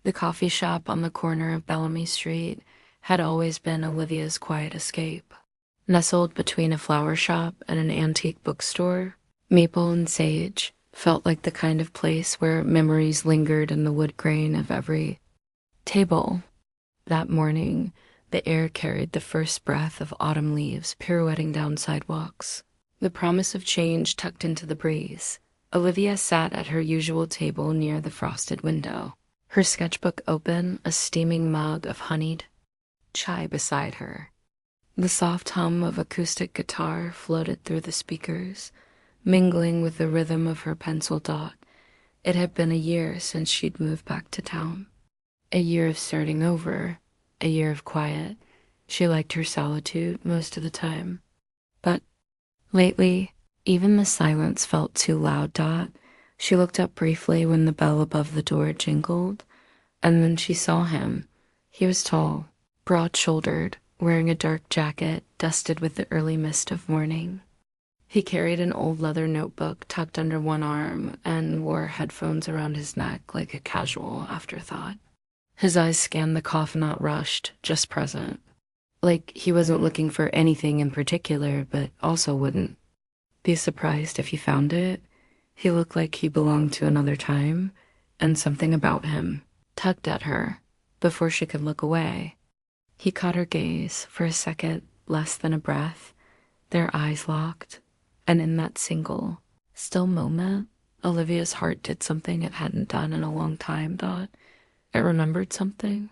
The coffee shop on the corner of Bellamy Street had always been Olivia's quiet escape. Nestled between a flower shop and an antique bookstore, Maple and Sage felt like the kind of place where memories lingered in the wood grain of every table. That morning, the air carried the first breath of autumn leaves pirouetting down sidewalks. The promise of change tucked into the breeze. Olivia sat at her usual table near the frosted window, her sketchbook open, a steaming mug of honeyed chai beside her. The soft hum of acoustic guitar floated through the speakers, mingling with the rhythm of her pencil dot. It had been a year since she'd moved back to town. A year of starting over, a year of quiet. She liked her solitude most of the time. But lately, even the silence felt too loud. She looked up briefly when the bell above the door jingled, and then she saw him. He was tall, broad-shouldered, wearing a dark jacket dusted with the early mist of morning. He carried an old leather notebook tucked under one arm and wore headphones around his neck like a casual afterthought. His eyes scanned the coffin, not rushed, just present. Like he wasn't looking for anything in particular, but also wouldn't be surprised if he found it. He looked like he belonged to another time, and something about him tugged at her before she could look away. He caught her gaze for a second, less than a breath. Their eyes locked, and in that single, still moment, Olivia's heart did something it hadn't done in a long time. It remembered something.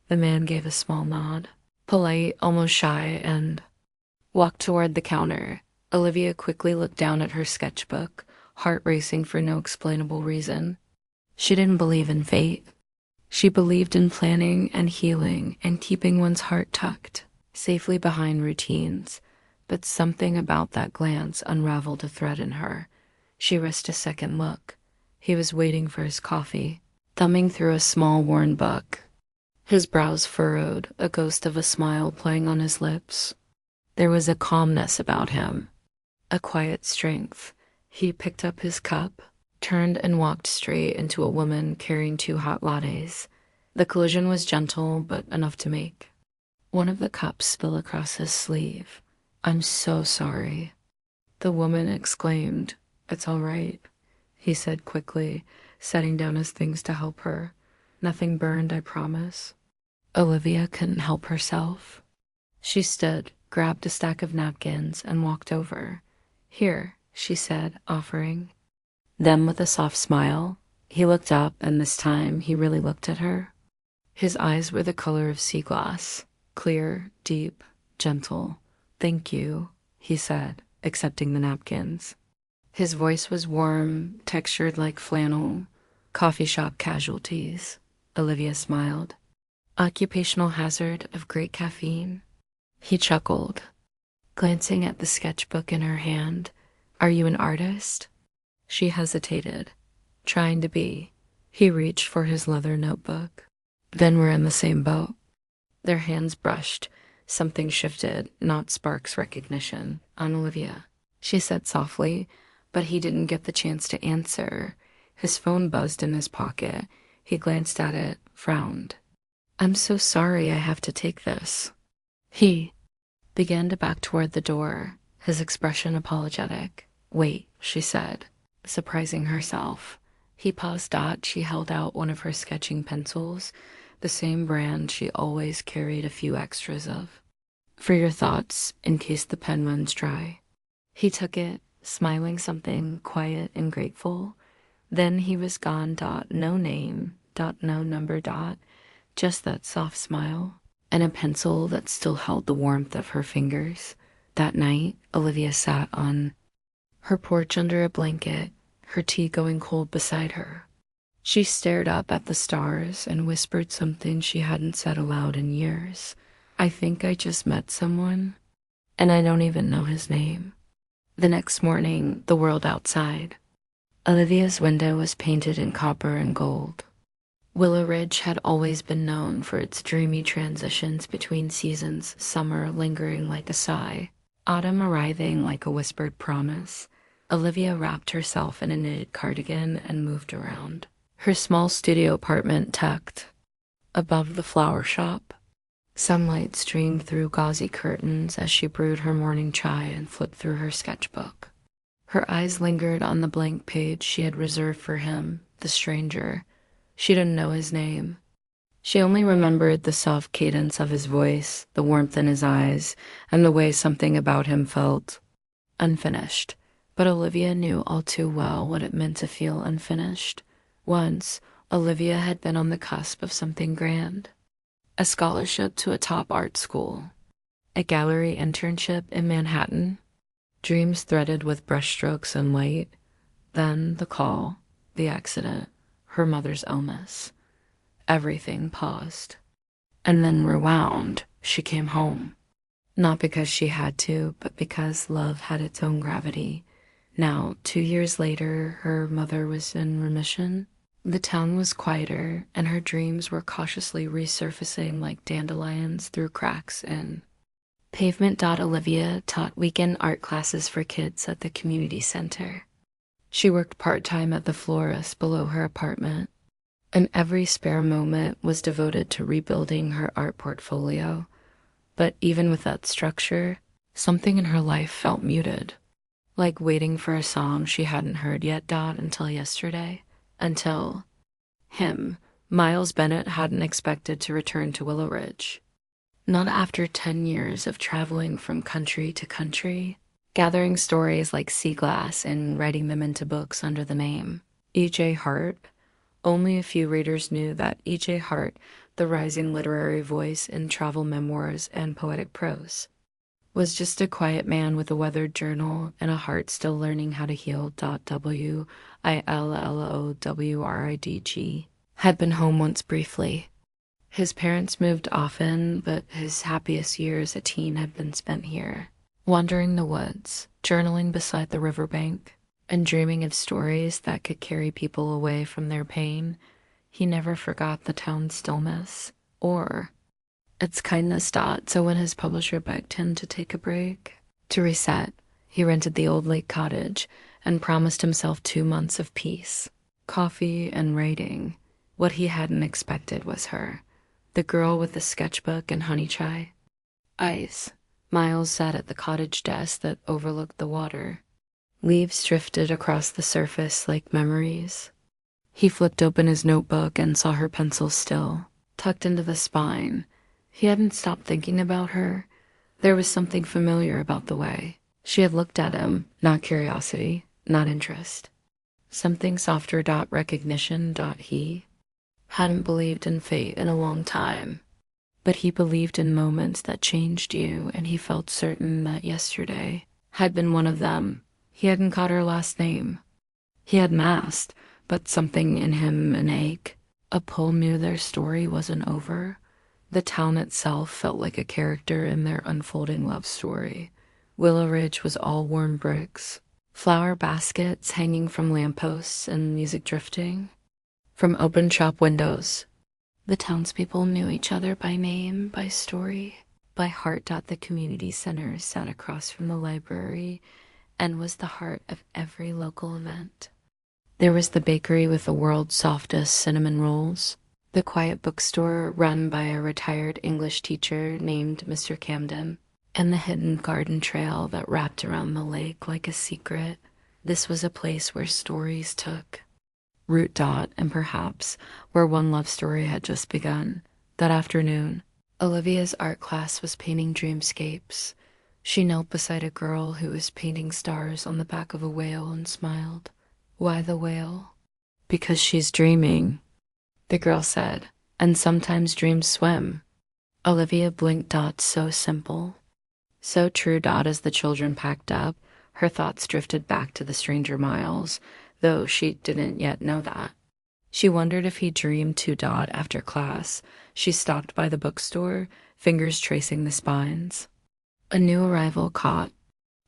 The man gave a small nod, polite, almost shy, and walked toward the counter. Olivia quickly looked down at her sketchbook, heart racing for no explainable reason. She didn't believe in fate. She believed in planning and healing and keeping one's heart tucked, safely behind routines. But something about that glance unraveled a thread in her. She risked a second look. He was waiting for his coffee, thumbing through a small worn book. His brows furrowed, a ghost of a smile playing on his lips. There was a calmness about him, a quiet strength. He picked up his cup, turned and walked straight into a woman carrying 2 hot lattes. The collision was gentle, but enough to make one of the cups spill across his sleeve. "I'm so sorry," the woman exclaimed. "It's all right," he said quickly, setting down his things to help her. "Nothing burned, I promise." Olivia couldn't help herself. She stood, grabbed a stack of napkins, and walked over. "Here," she said, offering. Then with a soft smile, he looked up, and this time he really looked at her. His eyes were the color of sea glass, clear, deep, gentle. "Thank you," he said, accepting the napkins. His voice was warm, textured like flannel. "Coffee shop casualties," Olivia smiled. "Occupational hazard of great caffeine." He chuckled, glancing at the sketchbook in her hand. "Are you an artist?" She hesitated, trying to be. He reached for his leather notebook. "Then we're in the same boat." Their hands brushed. Something shifted, not Sparks' recognition, on Olivia. She said softly, but he didn't get the chance to answer. His phone buzzed in his pocket. He glanced at it, frowned. "I'm so sorry I have to take this." He began to back toward the door, his expression apologetic. "Wait," she said, surprising herself. He paused. She held out one of her sketching pencils, the same brand she always carried a few extras of. "For your thoughts, in case the pen runs dry." He took it, smiling something quiet and grateful. Then he was gone. No name. No number. Just that soft smile, and a pencil that still held the warmth of her fingers. That night, Olivia sat on her porch under a blanket, her tea going cold beside her. She stared up at the stars and whispered something she hadn't said aloud in years. "I think I just met someone, and I don't even know his name." The next morning, the world outside. Olivia's window was painted in copper and gold. Willow Ridge had always been known for its dreamy transitions between seasons, summer lingering like a sigh, autumn arriving like a whispered promise. Olivia wrapped herself in a knitted cardigan and moved around, Her small studio apartment tucked above the flower shop. Sunlight streamed through gauzy curtains as she brewed her morning chai and flipped through her sketchbook. Her eyes lingered on the blank page she had reserved for him, the stranger. She didn't know his name. She only remembered the soft cadence of his voice, the warmth in his eyes, and the way something about him felt unfinished. But Olivia knew all too well what it meant to feel unfinished. Once, Olivia had been on the cusp of something grand. A scholarship to a top art school, a gallery internship in Manhattan, dreams threaded with brushstrokes and light, then the call, the accident, her mother's illness. Everything paused. And then rewound, she came home. Not because she had to, but because love had its own gravity. Now, 2 years later, her mother was in remission. The town was quieter, and her dreams were cautiously resurfacing like dandelions through cracks in pavement. Olivia taught weekend art classes for kids at the community center. She worked part-time at the florist below her apartment, and every spare moment was devoted to rebuilding her art portfolio. But even with that structure, something in her life felt muted, like waiting for a song she hadn't heard yet. Until yesterday. Until him, Miles Bennett, hadn't expected to return to Willow Ridge. Not after 10 years of traveling from country to country, gathering stories like sea glass and writing them into books under the name E.J. Hart. Only a few readers knew that E.J. Hart, the rising literary voice in travel memoirs and poetic prose, was just a quiet man with a weathered journal and a heart still learning how to heal. Willowridge had been home once briefly. His parents moved often, but his happiest years as a teen had been spent here, wandering the woods, journaling beside the riverbank, and dreaming of stories that could carry people away from their pain. He never forgot the town's stillness or its kindness. So when his publisher begged him to take a break, to reset, he rented the old lake cottage and promised himself 2 months of peace, coffee, and writing. What he hadn't expected was her, the girl with the sketchbook and honey chai. Ice. Miles sat at the cottage desk that overlooked the water. Leaves drifted across the surface like memories. He flipped open his notebook and saw her pencil still, tucked into the spine. He hadn't stopped thinking about her. There was something familiar about the way she had looked at him, not curiosity, not interest. Something softer. Recognition. He hadn't believed in fate in a long time, but he believed in moments that changed you, and he felt certain that yesterday had been one of them. He hadn't caught her last name. He had masked, but something in him, an ache, a pull, knew their story wasn't over. The town itself felt like a character in their unfolding love story. Willow Ridge was all worn bricks, flower baskets hanging from lampposts, and music drifting from open shop windows. The townspeople knew each other by name, by story, by heart. The community center sat across from the library and was the heart of every local event. There was the bakery with the world's softest cinnamon rolls, the quiet bookstore run by a retired English teacher named Mr. Camden, and the hidden garden trail that wrapped around the lake like a secret. This was a place where stories took root. And perhaps where one love story had just begun. That afternoon, Olivia's art class was painting dreamscapes. She knelt beside a girl who was painting stars on the back of a whale and smiled. Why the whale? Because she's dreaming, the girl said, and sometimes dreams swim. Olivia blinked. So simple, so true. As the children packed up, her thoughts drifted back to the stranger Miles, though she didn't yet know that. She wondered if he dreamed too. After class, she stopped by the bookstore, fingers tracing the spines. A new arrival caught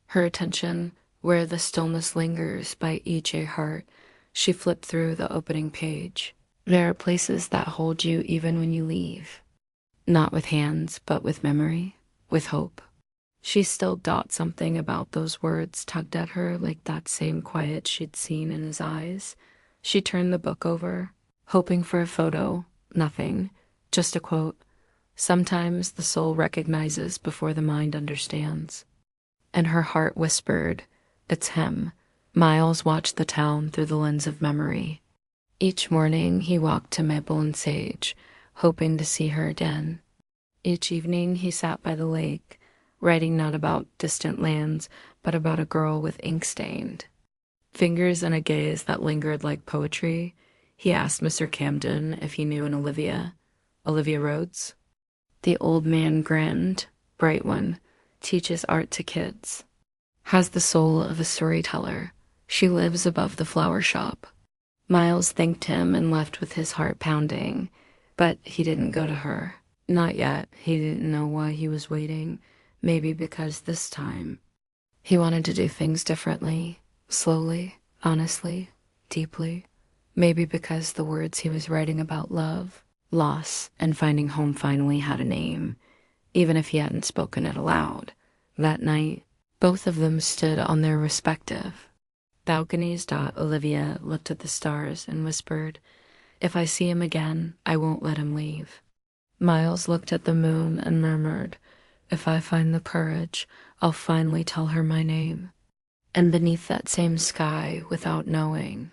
her attention. Where the Stillness Lingers by E.J. Hart. She flipped through the opening page. There are places that hold you even when you leave. Not with hands, but with memory, with hope. She still. Something about those words tugged at her like that same quiet she'd seen in his eyes. She turned the book over, hoping for a photo, nothing, just a quote. Sometimes the soul recognizes before the mind understands. And her heart whispered, "It's him." Miles watched the town through the lens of memory. Each morning he walked to Maple and Sage, hoping to see her again. Each evening he sat by the lake, writing not about distant lands, but about a girl with ink stained fingers and a gaze that lingered like poetry. He asked Mr. Camden if he knew an Olivia Rhodes. The old man grinned. "Bright one, teaches art to kids. Has the soul of a storyteller. She lives above the flower shop." Miles thanked him and left with his heart pounding, but he didn't go to her. Not yet. He didn't know why he was waiting. Maybe because this time he wanted to do things differently, slowly, honestly, deeply. Maybe because the words he was writing about love, loss, and finding home finally had a name, even if he hadn't spoken it aloud. That night, both of them stood on their respective balconies. Olivia looked at the stars and whispered, "If I see him again, I won't let him leave." Miles looked at the moon and murmured, "If I find the courage, I'll finally tell her my name." And beneath that same sky, without knowing,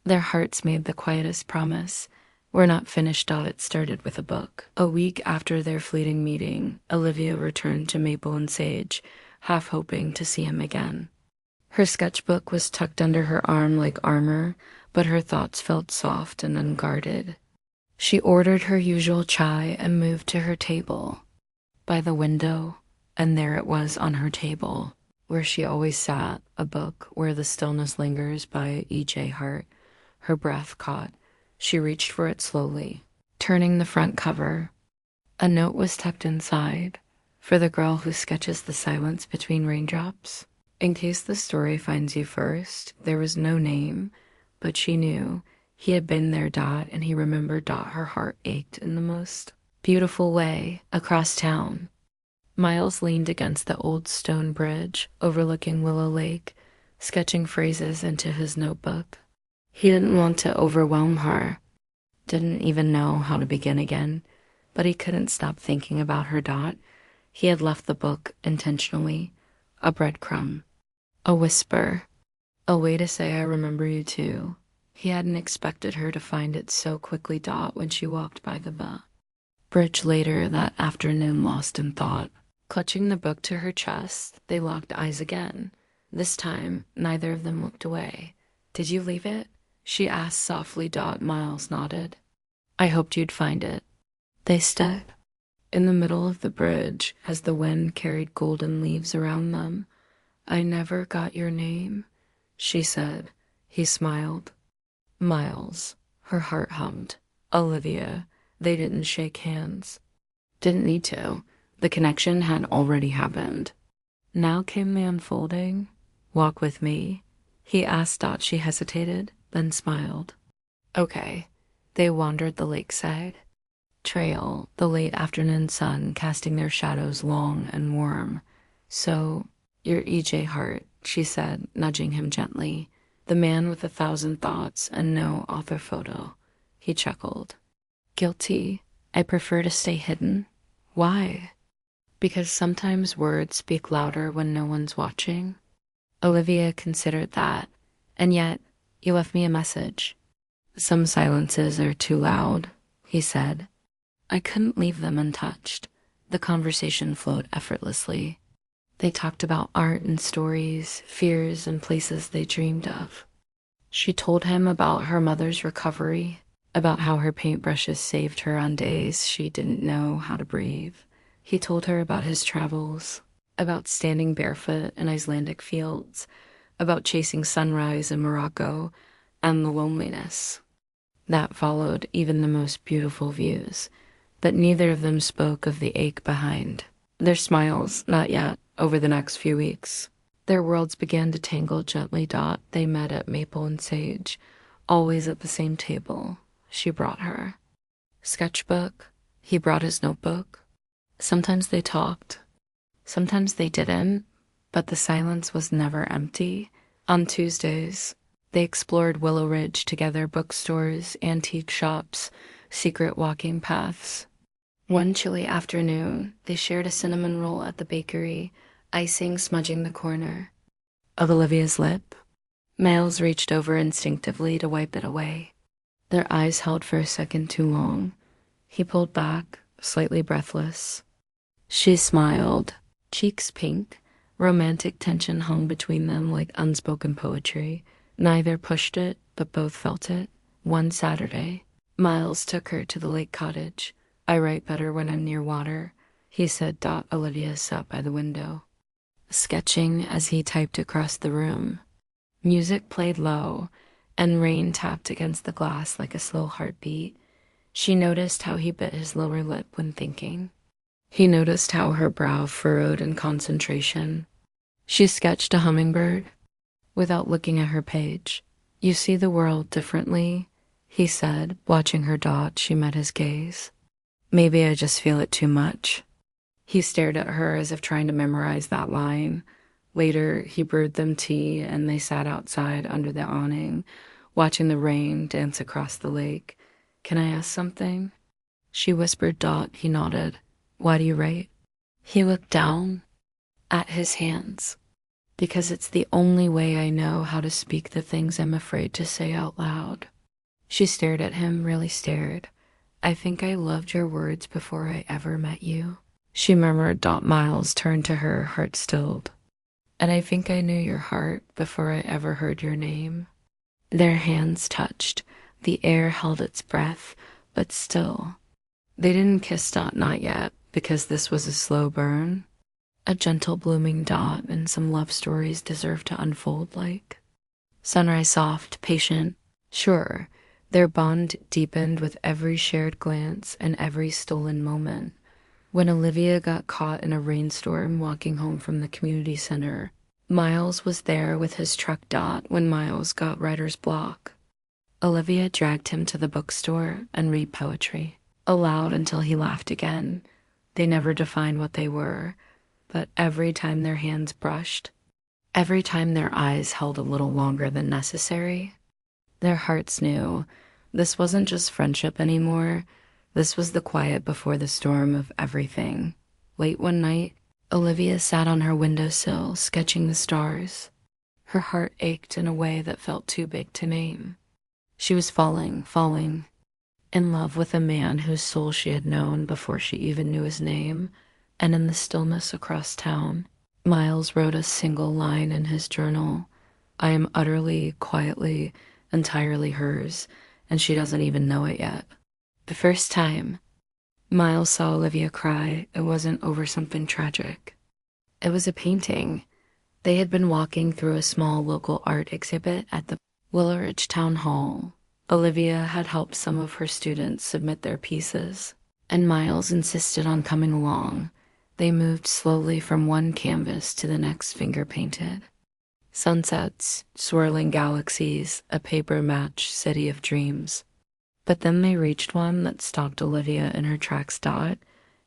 their hearts made the quietest promise. "We're not finished." It started with a book. A week after their fleeting meeting, Olivia returned to Maple and Sage, half hoping to see him again. Her sketchbook was tucked under her arm like armor, but her thoughts felt soft and unguarded. She ordered her usual chai and moved to her table by the window, and there it was on her table, where she always sat, a book, Where the Stillness Lingers by E.J. Hart. Her breath caught. She reached for it slowly, turning the front cover. A note was tucked inside, for the girl who sketches the silence between raindrops. In case the story finds you first, there was no name, but she knew he had been there. And he remembered. Her heart ached in the most beautiful way. Across town, Miles leaned against the old stone bridge overlooking Willow Lake, sketching phrases into his notebook. He didn't want to overwhelm her, didn't even know how to begin again, but he couldn't stop thinking about her. He had left the book intentionally, a breadcrumb, a whisper, a way to say I remember you too. He hadn't expected her to find it so quickly. When she walked by the bridge later that afternoon, lost in thought. Clutching the book to her chest, they locked eyes again. This time, neither of them looked away. "Did you leave it?" she asked softly. Miles nodded. "I hoped you'd find it." They stood in the middle of the bridge as the wind carried golden leaves around them. "I never got your name," she said. He smiled. "Miles." Her heart hummed. "Olivia." They didn't shake hands. Didn't need to. The connection had already happened. Now came the unfolding. "Walk with me?" he asked. She hesitated, then smiled. "Okay." They wandered the lakeside trail, the late afternoon sun casting their shadows long and warm. "So, you're E.J. Hart," she said, nudging him gently. "The man with 1,000 thoughts and no author photo." He chuckled. "Guilty. I prefer to stay hidden." "Why?" "Because sometimes words speak louder when no one's watching." Olivia considered that. "And yet, you left me a message." "Some silences are too loud," he said. I couldn't leave them untouched. The conversation flowed effortlessly. They talked about art and stories, fears and places they dreamed of. She told him about her mother's recovery, about how her paintbrushes saved her on days she didn't know how to breathe. He told her about his travels, about standing barefoot in Icelandic fields, about chasing sunrise in Morocco, and the loneliness that followed even the most beautiful views. But neither of them spoke of the ache behind their smiles, not yet. Over the next few weeks, their worlds began to tangle gently. They met at Maple and Sage, always at the same table. She brought her sketchbook. He brought his notebook. Sometimes they talked. Sometimes they didn't, but the silence was never empty. On Tuesdays, They explored Willow Ridge together, bookstores, antique shops, secret walking paths. One chilly afternoon, they shared a cinnamon roll at the bakery, icing smudging the corner of Olivia's lip. Miles reached over instinctively to wipe it away. Their eyes held for a second too long. He pulled back, slightly breathless. She smiled, cheeks pink. Romantic tension hung between them like unspoken poetry. Neither pushed it, but both felt it. One Saturday, Miles took her to the lake cottage. "I write better when I'm near water," he said. Olivia sat by the window, sketching as he typed across the room. Music played low, and rain tapped against the glass like a slow heartbeat. She noticed how he bit his lower lip when thinking. He noticed how her brow furrowed in concentration. She sketched a hummingbird without looking at her page. "You see the world differently," he said. Watching her dot, she met his gaze. "Maybe I just feel it too much." He stared at her as if trying to memorize that line. Later, he brewed them tea and they sat outside under the awning, watching the rain dance across the lake. "Can I ask something?" She whispered. He nodded. "Why do you write?" He looked down at his hands. "Because it's the only way I know how to speak the things I'm afraid to say out loud." She stared at him, really stared. "I think I loved your words before I ever met you," she murmured. Miles turned to her, heart stilled. "And I think I knew your heart before I ever heard your name." Their hands touched. The air held its breath, but still. They didn't kiss. Not yet, because this was a slow burn. A gentle blooming and some love stories deserve to unfold like. Sunrise soft, patient. Sure, their bond deepened with every shared glance and every stolen moment. When Olivia got caught in a rainstorm walking home from the community center, Miles was there with his truck. When Miles got writer's block, Olivia dragged him to the bookstore and read poetry aloud until he laughed again. They never defined what they were, but every time their hands brushed, every time their eyes held a little longer than necessary, their hearts knew this wasn't just friendship anymore. This was the quiet before the storm of everything. Late one night, Olivia sat on her windowsill, sketching the stars. Her heart ached in a way that felt too big to name. She was falling, in love with a man whose soul she had known before she even knew his name. And in the stillness across town, Miles wrote a single line in his journal. "I am utterly, quietly, entirely hers, and she doesn't even know it yet." The first time Miles saw Olivia cry, it wasn't over something tragic. It was a painting. They had been walking through a small local art exhibit at the Willow Ridge Town Hall. Olivia had helped some of her students submit their pieces, and Miles insisted on coming along. They moved slowly from one canvas to the next, finger painted. Sunsets, swirling galaxies, a paper-matched city of dreams. But then they reached one that stopped Olivia in her tracks.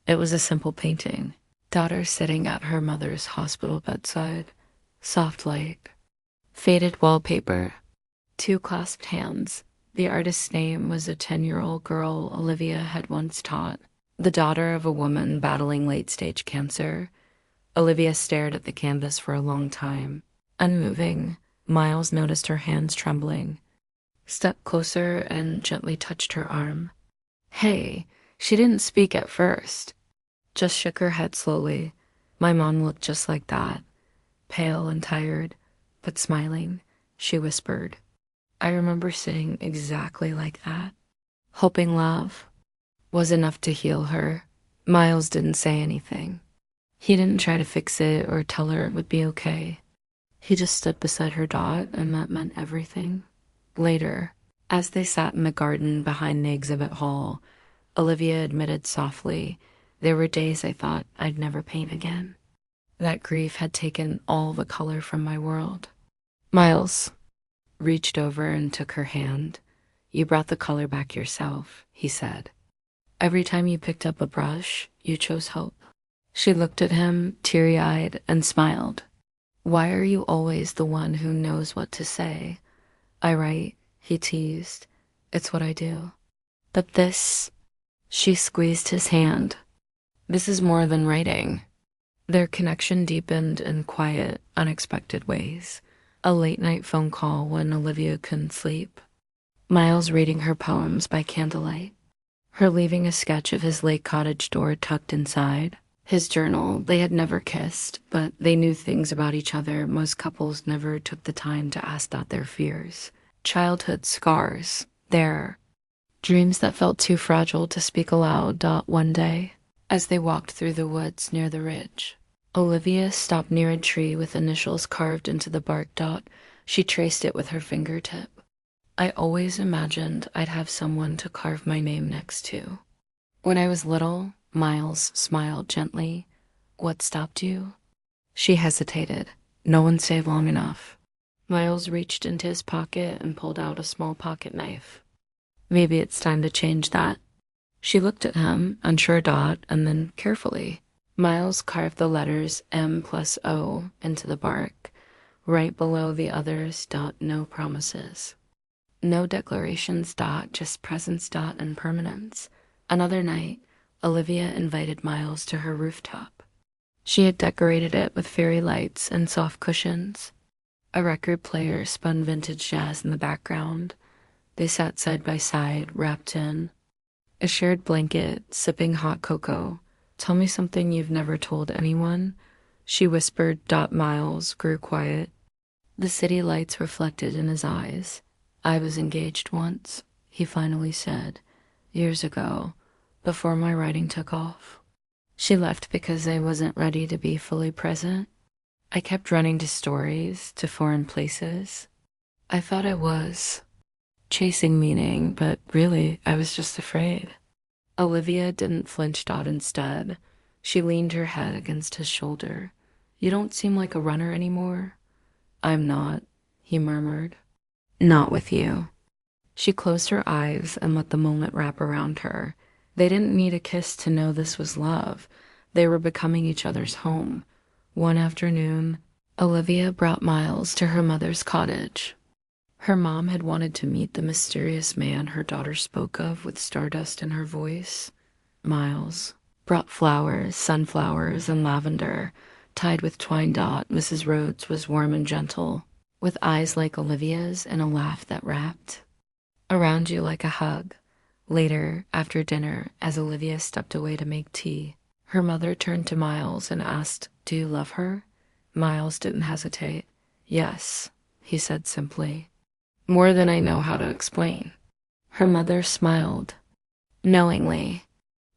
It was a simple painting. Daughter sitting at her mother's hospital bedside. Soft light. Faded wallpaper. Two clasped hands. The artist's name was a 10-year-old girl Olivia had once taught, the daughter of a woman battling late-stage cancer. Olivia stared at the canvas for a long time, unmoving. Miles noticed her hands trembling, stepped closer and gently touched her arm. "Hey," she didn't speak at first, just shook her head slowly. "My mom looked just like that, pale and tired, but smiling," she whispered. "I remember sitting exactly like that, hoping love was enough to heal her." Miles didn't say anything. He didn't try to fix it or tell her it would be okay. He just stood beside her, and that meant everything. Later, as they sat in the garden behind the exhibit hall, Olivia admitted softly, "There were days I thought I'd never paint again. That grief had taken all the color from my world." Miles reached over and took her hand. "You brought the color back yourself," he said. "Every time you picked up a brush, you chose hope." She looked at him, teary-eyed, and smiled. "Why are you always the one who knows what to say?" I write, he teased. It's what I do. But this, she squeezed his hand. This is more than writing. Their connection deepened in quiet, unexpected ways. A late night phone call when Olivia couldn't sleep. Miles reading her poems by candlelight. Her leaving a sketch of his lake cottage door tucked inside. His journal. They had never kissed, but they knew things about each other most couples never took the time to ask out their fears. Childhood scars. There. Dreams that felt too fragile to speak aloud. One day, as they walked through the woods near the ridge, Olivia stopped near a tree with initials carved into the bark. She traced it with her fingertip. I always imagined I'd have someone to carve my name next to. When I was little, Miles smiled gently. What stopped you? She hesitated. No one stayed long enough. Miles reached into his pocket and pulled out a small pocket knife. Maybe it's time to change that. She looked at him, unsure. And then carefully. Miles carved the letters M+O into the bark, right below the others. No promises. No declarations. Just presence. And permanence. Another night, Olivia invited Miles to her rooftop. She had decorated it with fairy lights and soft cushions. A record player spun vintage jazz in the background. They sat side by side, wrapped in a shared blanket, sipping hot cocoa. Tell me something you've never told anyone, she whispered. Miles grew quiet. The city lights reflected in his eyes. I was engaged once, he finally said, years ago, before my writing took off. She left because I wasn't ready to be fully present. I kept running to stories, to foreign places. I thought I was chasing meaning, but really, I was just afraid. Olivia didn't flinch. Instead, she leaned her head against his shoulder. You don't seem like a runner anymore. I'm not, he murmured. Not with you. She closed her eyes and let the moment wrap around her. They didn't need a kiss to know this was love. They were becoming each other's home. One afternoon, Olivia brought Miles to her mother's cottage. Her mom had wanted to meet the mysterious man her daughter spoke of with stardust in her voice. Miles brought flowers, sunflowers, and lavender, tied with twine. Mrs. Rhodes was warm and gentle, with eyes like Olivia's and a laugh that wrapped around you like a hug. Later, after dinner, as Olivia stepped away to make tea, her mother turned to Miles and asked, Do you love her? Miles didn't hesitate. Yes, he said simply. More than I know how to explain. Her mother smiled, knowingly.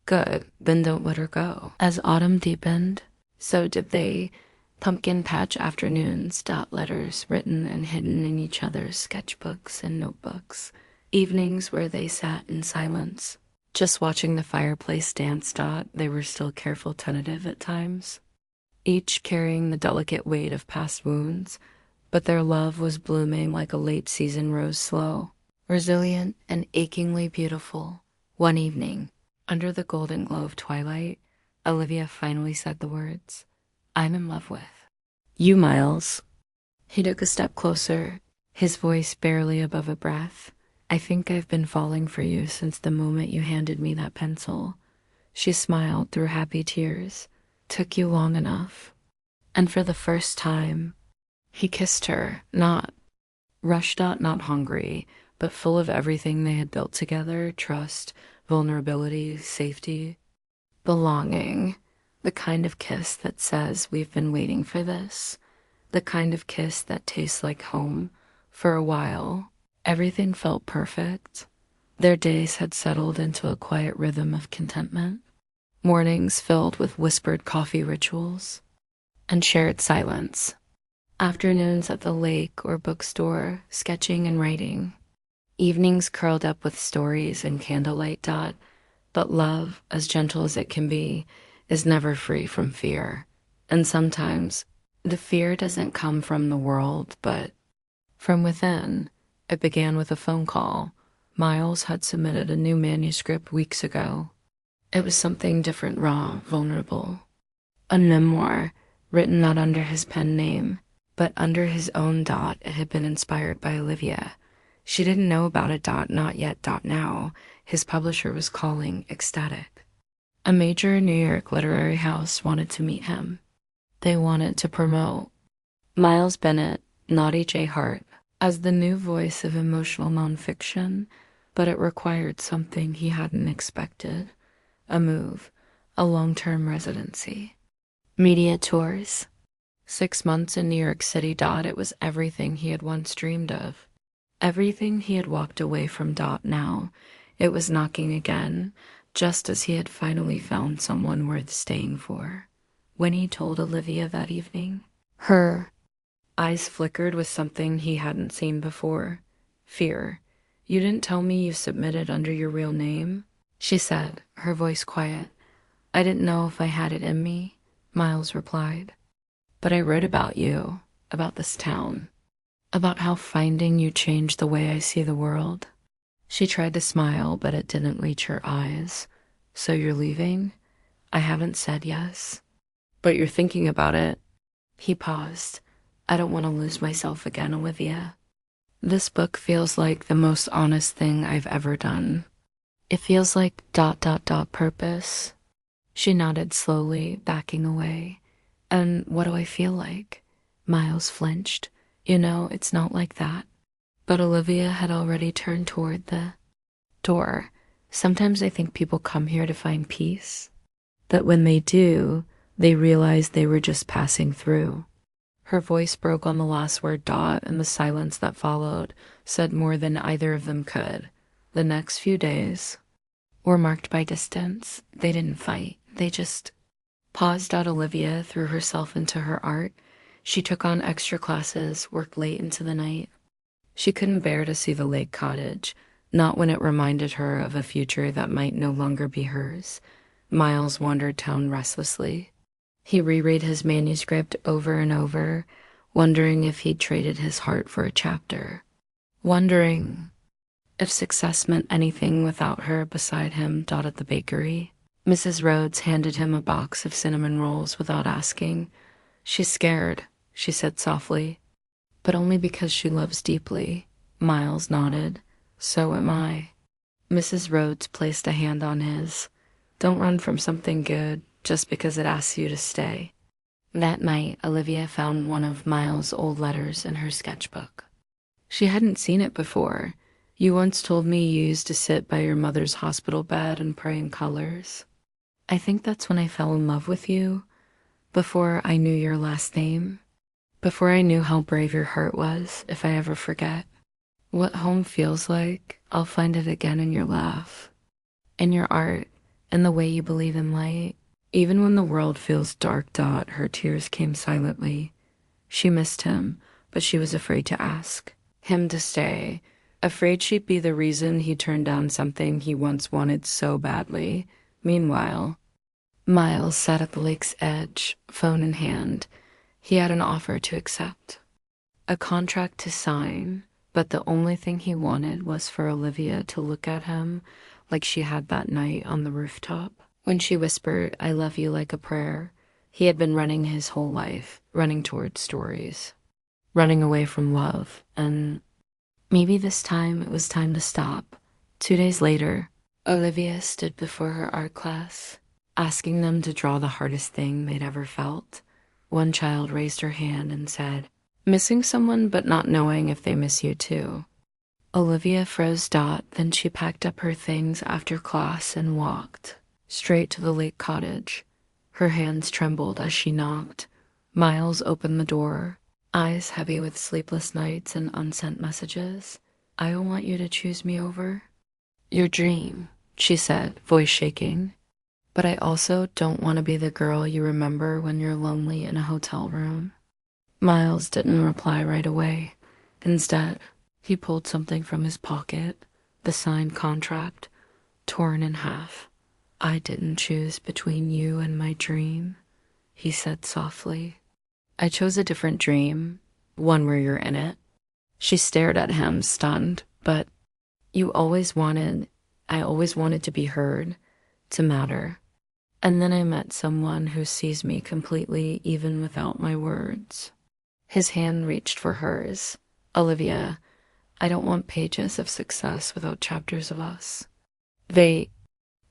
Good, then don't let her go. As autumn deepened, so did they. Pumpkin patch afternoons. Letters written and hidden in each other's sketchbooks and notebooks. Evenings where they sat in silence, just watching the fireplace dance. They were still careful, tentative at times, each carrying the delicate weight of past wounds, but their love was blooming like a late-season rose, slow, resilient, and achingly beautiful. One evening, under the golden glow of twilight, Olivia finally said the words, I'm in love with you, Miles. He took a step closer, his voice barely above a breath. I think I've been falling for you since the moment you handed me that pencil. She smiled through happy tears. Took you long enough. And for the first time, he kissed her, not rushed, not hungry, but full of everything they had built together, trust, vulnerability, safety, belonging. The kind of kiss that says we've been waiting for this. The kind of kiss that tastes like home. For a while, everything felt perfect. Their days had settled into a quiet rhythm of contentment. Mornings filled with whispered coffee rituals and shared silence. Afternoons at the lake or bookstore, sketching and writing. Evenings curled up with stories and candlelight. But love, as gentle as it can be, is never free from fear. And sometimes the fear doesn't come from the world, but from within. It began with a phone call. Miles had submitted a new manuscript weeks ago. It was something different, raw, vulnerable. A memoir, written not under his pen name, but under his own. It had been inspired by Olivia. She didn't know about it. Not yet. Now. His publisher was calling, ecstatic. A major New York literary house wanted to meet him. They wanted to promote Miles Bennett, not H.A. Hart, as the new voice of emotional nonfiction, but it required something he hadn't expected: a move, a long-term residency. Media tours. 6 months in New York City. It was everything he had once dreamed of. Everything he had walked away from. Now, it was knocking again, just as he had finally found someone worth staying for. When he told Olivia that evening, her eyes flickered with something he hadn't seen before. Fear. "You didn't tell me you submitted under your real name," she said, her voice quiet. "I didn't know if I had it in me," Miles replied. "But I wrote about you, about this town, about how finding you changed the way I see the world." She tried to smile, but it didn't reach her eyes. "So you're leaving?" "I haven't said yes." "But you're thinking about it." He paused. "I don't want to lose myself again, Olivia. This book feels like the most honest thing I've ever done. It feels like ... purpose." She nodded slowly, backing away. "And what do I feel like?" Miles flinched. "You know, it's not like that." But Olivia had already turned toward the door. "Sometimes I think people come here to find peace. That when they do, they realize they were just passing through." Her voice broke on the last word. And the silence that followed said more than either of them could. The next few days were marked by distance. They didn't fight. They just paused. Olivia threw herself into her art. She took on extra classes, worked late into the night. She couldn't bear to see the lake cottage, not when it reminded her of a future that might no longer be hers. Miles wandered town restlessly. He reread his manuscript over and over, wondering if he'd traded his heart for a chapter, wondering if success meant anything without her beside him. At the bakery, Mrs. Rhodes handed him a box of cinnamon rolls without asking. "She's scared," she said softly. "But only because she loves deeply." Miles nodded. "So am I." Mrs. Rhodes placed a hand on his. "Don't run from something good just because it asks you to stay." That night, Olivia found one of Miles' old letters in her sketchbook. She hadn't seen it before. "You once told me you used to sit by your mother's hospital bed and pray in colors. I think that's when I fell in love with you, before I knew your last name, before I knew how brave your heart was. If I ever forget what home feels like, I'll find it again in your laugh, in your art, in the way you believe in light. Even when the world feels dark." Her tears came silently. She missed him, but she was afraid to ask him to stay, afraid she'd be the reason he turned down something he once wanted so badly. Meanwhile, Miles sat at the lake's edge, phone in hand. He had an offer to accept, a contract to sign, but the only thing he wanted was for Olivia to look at him like she had that night on the rooftop, when she whispered, "I love you," like a prayer. He had been running his whole life, running towards stories, running away from love, and maybe this time it was time to stop. 2 days later, Olivia stood before her art class, asking them to draw the hardest thing they'd ever felt. One child raised her hand and said, "Missing someone but not knowing if they miss you too." Olivia froze. Then she packed up her things after class and walked straight to the lake cottage. Her hands trembled as she knocked. Miles opened the door, eyes heavy with sleepless nights and unsent messages. "I don't want you to choose me over your dream," she said, voice shaking. "But I also don't want to be the girl you remember when you're lonely in a hotel room." Miles didn't reply right away. Instead, he pulled something from his pocket, the signed contract, torn in half. "I didn't choose between you and my dream," he said softly. "I chose a different dream, one where you're in it." She stared at him, stunned. "But I always wanted to be heard, to matter. And then I met someone who sees me completely, even without my words." His hand reached for hers. "Olivia, I don't want pages of success without chapters of us. They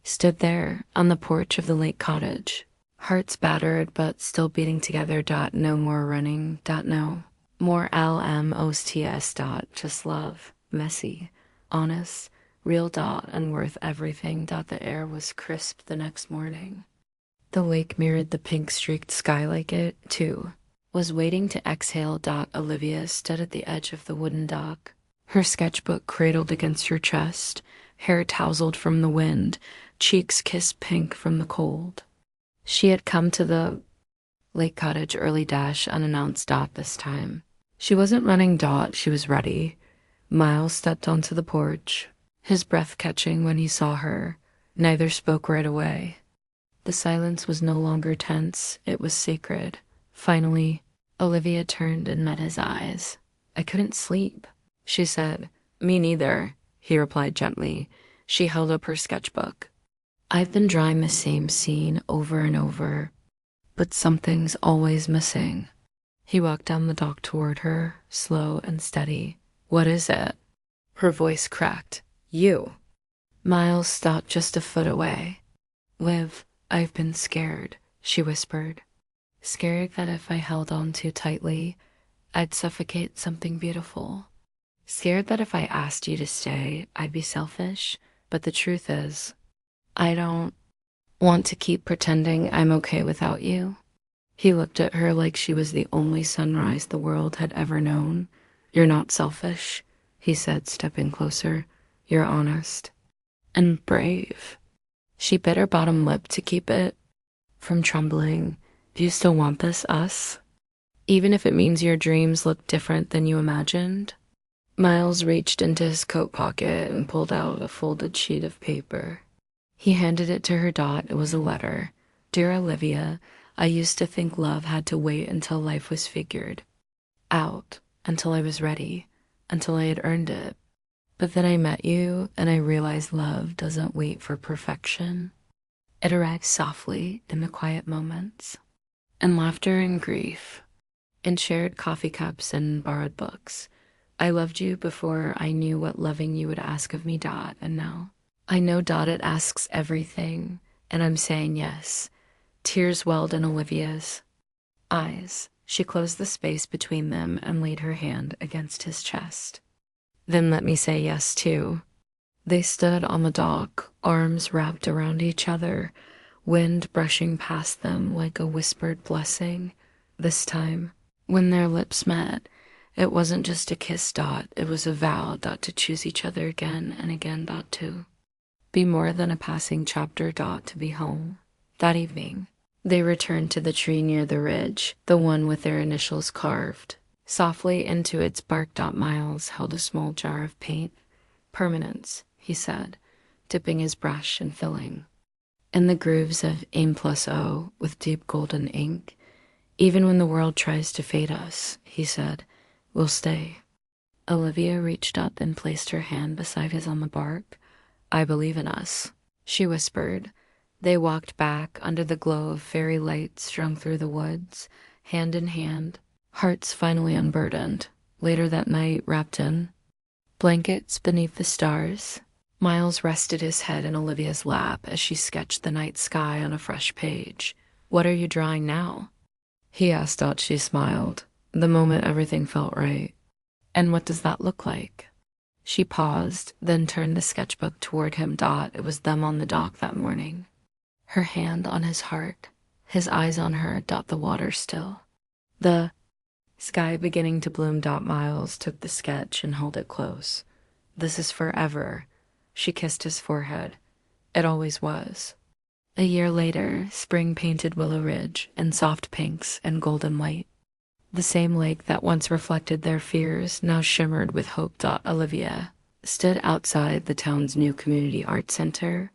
stood there on the porch of the lake cottage, hearts battered but still beating together. No more running. No more LMOSTS. Just love, messy, honest, real. And worth everything. The air was crisp the next morning. The lake mirrored the pink streaked sky like it, too, was waiting to exhale. Olivia stood at the edge of the wooden dock, her sketchbook cradled against her chest, hair tousled from the wind, cheeks kissed pink from the cold. She had come to the lake cottage early unannounced. This time. She wasn't running. She was ready. Miles stepped onto the porch, his breath catching when he saw her. Neither spoke right away. The silence was no longer tense, it was sacred. Finally, Olivia turned and met his eyes. I couldn't sleep, she said. Me neither, he replied gently. She held up her sketchbook. I've been drawing the same scene over and over, but something's always missing. He walked down the dock toward her, slow and steady. What is it? Her voice cracked. You. Miles stopped just a foot away. Liv, I've been scared, she whispered. Scared that if I held on too tightly, I'd suffocate something beautiful. Scared that if I asked you to stay, I'd be selfish. But the truth is, I don't want to keep pretending I'm okay without you. He looked at her like she was the only sunrise the world had ever known. You're not selfish, he said, stepping closer. You're honest and brave. She bit her bottom lip to keep it from trembling. Do you still want this, us? Even if it means your dreams look different than you imagined? Miles reached into his coat pocket and pulled out a folded sheet of paper. He handed it to her. It was a letter. Dear Olivia, I used to think love had to wait until life was figured out, until I was ready, until I had earned it. But then I met you, and I realized love doesn't wait for perfection. It arrives softly in the quiet moments, in laughter and grief, in shared coffee cups and borrowed books. I loved you before I knew what loving you would ask of me. And now I know. It asks everything, and I'm saying yes. Tears welled in Olivia's eyes. She closed the space between them and laid her hand against his chest. Then let me say yes, too. They stood on the dock, arms wrapped around each other, wind brushing past them like a whispered blessing. This time, when their lips met, it wasn't just a kiss. It was a vow. To choose each other again and again. To be more than a passing chapter. To be home. That evening, they returned to the tree near the ridge, the one with their initials carved. Softly into its bark. Miles held a small jar of paint. Permanence, he said, dipping his brush and filling. In the grooves of aim+O with deep golden ink. Even when the world tries to fade us, he said, we'll stay. Olivia reached up and placed her hand beside his on the bark. I believe in us, she whispered. They walked back under the glow of fairy lights strung through the woods, hand in hand, hearts finally unburdened. Later that night, wrapped in blankets beneath the stars, Miles rested his head in Olivia's lap as she sketched the night sky on a fresh page. What are you drawing now? He asked. She smiled. The moment everything felt right. And what does that look like? She paused, then turned the sketchbook toward him. It was them on the dock that morning. Her hand on his heart, his eyes on her. The water still. The sky beginning to bloom. Miles took the sketch and held it close. This is forever. She kissed his forehead. It always was. A year later, spring painted Willow Ridge in soft pinks and golden white. The same lake that once reflected their fears now shimmered with hope. Olivia stood outside the town's new community art center,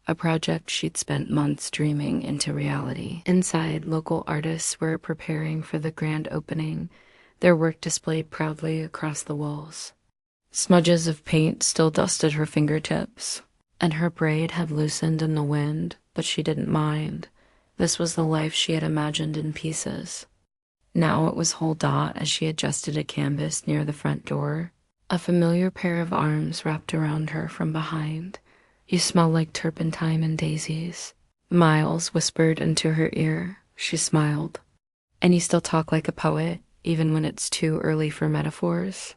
a project she'd spent months dreaming into reality. Inside, local artists were preparing for the grand opening, their work displayed proudly across the walls. Smudges of paint still dusted her fingertips, and her braid had loosened in the wind, but she didn't mind. This was the life she had imagined in pieces. Now it was whole. As she adjusted a canvas near the front door, A familiar pair of arms wrapped around her from behind. You smell like turpentine and daisies. Miles whispered into her ear. She smiled. And you still talk like a poet, even when it's too early for metaphors?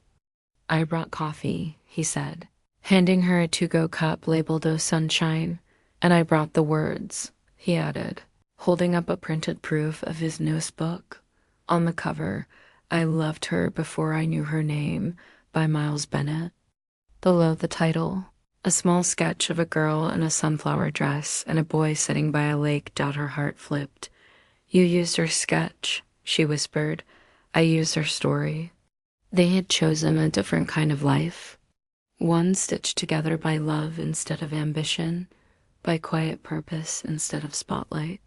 I brought coffee, he said, handing her a to-go cup labeled "Oh Sunshine." And I brought the words, he added, holding up a printed proof of his newest book. On the cover, "I Loved Her Before I Knew Her Name" by Miles Bennett. Below the title, a small sketch of a girl in a sunflower dress and a boy sitting by a lake. Her heart flipped. "You used her sketch," she whispered. "I used her story." They had chosen a different kind of life, one stitched together by love instead of ambition, by quiet purpose instead of spotlight.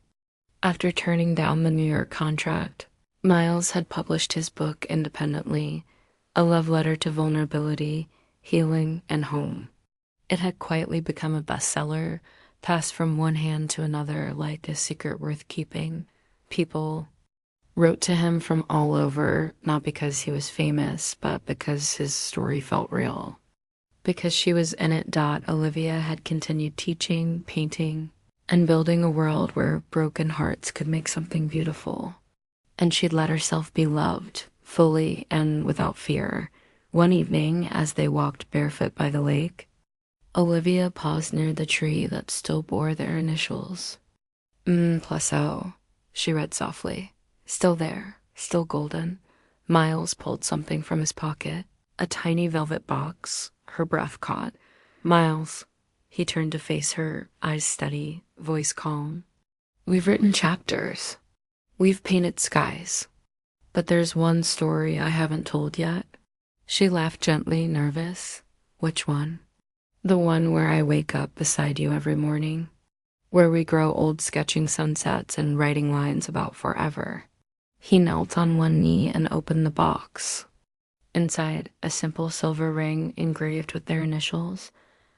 After turning down the New York contract, Miles had published his book independently, a love letter to vulnerability, healing, and home. It had quietly become a bestseller, passed from one hand to another like a secret worth keeping. People wrote to him from all over, not because he was famous, but because his story felt real. Because she was in it. Olivia had continued teaching, painting, and building a world where broken hearts could make something beautiful. And she'd let herself be loved, fully and without fear. One evening, as they walked barefoot by the lake, Olivia paused near the tree that still bore their initials. Plus O, she read softly. Still there, still golden. Miles pulled something from his pocket, a tiny velvet box. Her breath caught. "Miles." He turned to face her, eyes steady, voice calm. "We've written chapters. We've painted skies. But there's one story I haven't told yet." She laughed gently, nervous. "Which one?" "The one where I wake up beside you every morning. Where we grow old sketching sunsets and writing lines about forever." He knelt on one knee and opened the box. Inside, a simple silver ring engraved with their initials.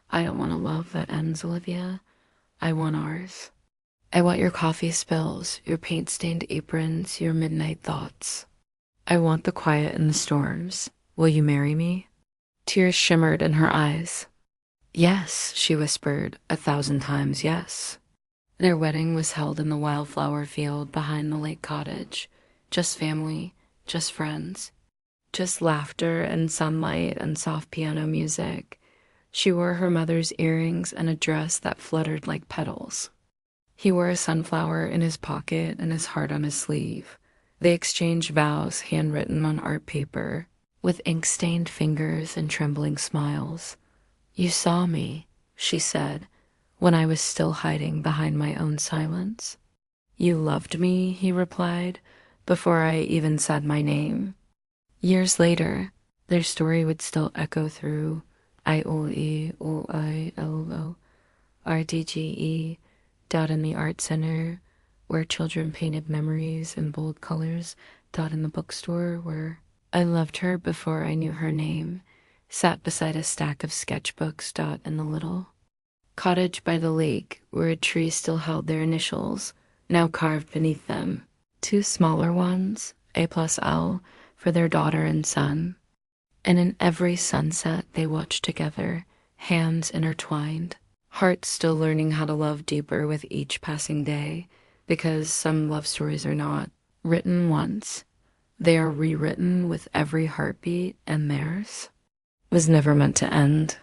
"I don't want a love that ends, Olivia. I want ours. I want your coffee spills, your paint-stained aprons, your midnight thoughts. I want the quiet and the storms. Will you marry me?" Tears shimmered in her eyes. "Yes," she whispered, 1,000 times yes. Their wedding was held in the wildflower field behind the lake cottage. Just family, just friends, just laughter and sunlight and soft piano music. She wore her mother's earrings and a dress that fluttered like petals. He wore a sunflower in his pocket and his heart on his sleeve. They exchanged vows handwritten on art paper, with ink-stained fingers and trembling smiles. "You saw me," she said, "when I was still hiding behind my own silence." "You loved me," he replied, "before I even said my name." Years later, their story would still echo through IOE RDGE in the art center, where children painted memories in bold colors. In the bookstore, where I loved her before I knew her name, sat beside a stack of sketchbooks. In the little cottage by the lake, where a tree still held their initials, now carved beneath them. 2 smaller ones, A+L, for their daughter and son. And in every sunset they watched together, hands intertwined, hearts still learning how to love deeper with each passing day, because some love stories are not written once. They are rewritten with every heartbeat, and theirs was never meant to end.